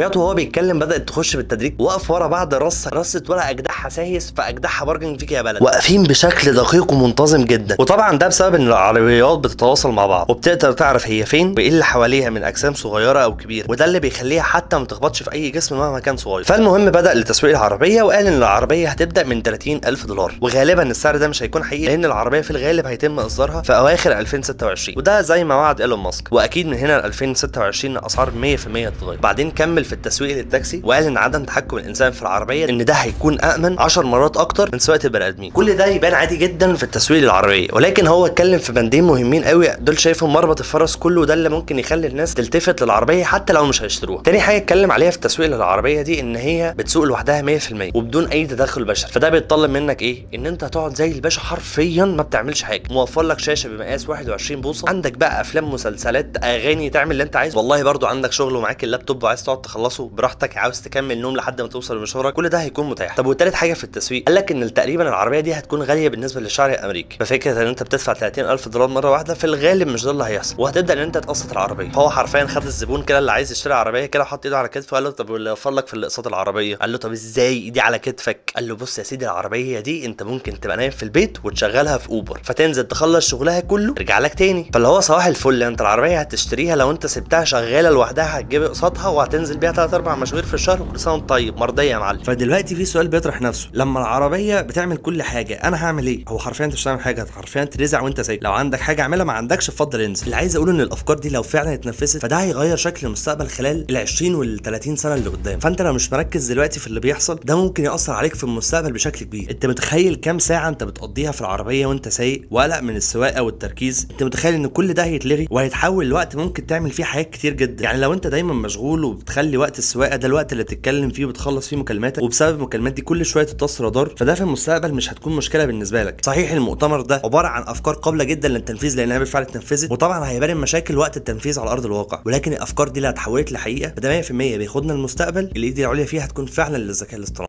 فيات وهو بيتكلم بدأت تخش بالتدريج، وقف ورا بعض رصة ولا أجدعها سايس فأجدعها باركنج فيك يا بلد، واقفين بشكل دقيق ومنتظم جدا. وطبعا ده بسبب ان العربيات بتتواصل مع بعض وبتقدر تعرف هي فين وايه اللي حواليها من اجسام صغيره او كبيره، وده اللي بيخليها حتى ما تخبطش في اي جسم مهما كان صغير. فالمهم بدأ لتسويق العربيه وقال ان العربيه هتبدأ من 30,000 دولار، وغالبا السعر ده مش هيكون حقيقي لان العربيه في الغالب هيتم اصدارها في اواخر 2026، وده زي ما وعد ايلون ماسك. واكيد من هنا ل 2026 الاسعار 100% تتغير. بعدين كمل في التسويق للتاكسي وقال ان عدم تحكم الانسان في العربيه ان ده هيكون امن 10 مرات اكتر من سواقه البني ادمين. كل ده يبان عادي جدا في التسويق للعربيه، ولكن هو اتكلم في بندين مهمين قوي دول شايفهم مربط الفرس كله، ده اللي ممكن يخلي الناس تلتفت للعربيه حتى لو مش هيشتروها. تاني حاجه اتكلم عليها في التسويق للعربيه دي ان هي بتسوق لوحدها 100% وبدون اي تدخل بشري، فده بيتطلب منك ايه؟ ان انت هتقعد زي الباشا حرفيا ما بتعملش حاجه، موفر لك شاشه بمقاس 21 بوصه، عندك بقى افلام مسلسلات اغاني تعمل اللي انت عايزه، والله برضو عندك شغل ومعاك اللابتوب وعايز تقعد تخلصه براحتك، عاوز تكمل نوم لحد ما توصل لمشوارك، كل ده هيكون متاح. طب والتالت حاجه في التسويق قال لك ان تقريبا العربيه دي هتكون غاليه بالنسبه للشعب الامريكي، ففكره ان انت بتدفع 30,000 دولار مره واحده في الغالب مش ده اللي هيحصل، وهتبدا ان انت تقسط العربيه. فهو حرفيا خد الزبون كده اللي عايز يشتري عربيه كده وحط ايده على كتفه، قال له طب واللي يوفر لك في الاقساط العربيه؟ قال له طب ازاي ايدي على كتفك؟ قال له بص يا سيدي العربيه دي انت ممكن تبقى نايم في البيت وتشغلها في اوبر، فتنزل تخلص شغلها كله ترجع لك تاني. فاللي هو صباح الفل، انت العربيه هتشتريها لو انت سبتها شغاله لوحدها هتجيب اقساطها وهتنزل بيها 3 4 مشاوير في الشهر وكل سنه وانت طيب مرضيه يا معلم. فدلوقتي في سؤال بيطرح نفسه، لما العربيه بتعمل كل حاجه انا هعمل ايه؟ هو حرفيا انت مش هتعمل حاجه، حرفيا ترزع وانت سايق. لو عندك حاجه اعملها، ما عندكش اتفضل انزل. اللي عايز اقوله ان الافكار دي لو فعلا اتنفذت فده هيغير شكل المستقبل خلال ال 20 وال 30 سنه اللي قدام. فانت لو مش مركز دلوقتي في اللي بيحصل ده ممكن ياثر عليك في المستقبل بشكل كبير. انت متخيل كام ساعه انت بتقضيها في العربيه وانت سايق وقلق من السواقه والتركيز؟ انت متخيل ان كل ده هيتلغي وهيتحول لوقت ممكن تعمل فيه حاجات كتير جدا؟ يعني لو انت دايما مشغول وبتخلي وقت السواقه ده الوقت اللي بتتكلم فيه وبتخلص فيه مكالماتك، وبسبب المكالمات دي كل شويه تتصل رادار، فده في المستقبل مش هتكون مشكله بالنسبه لك. صحيح المؤتمر ده عباره عن افكار قابله جدا للتنفيذ لانها بالفعل اتنفذت، وطبعا هيبان المشاكل وقت التنفيذ على ارض الواقع، ولكن الافكار دي اللي اتحولت لحقيقه فده 100% بياخدنا المستقبل اللي ايدي العليا فيها هتكون فعلا للذكاء الاصطناعي.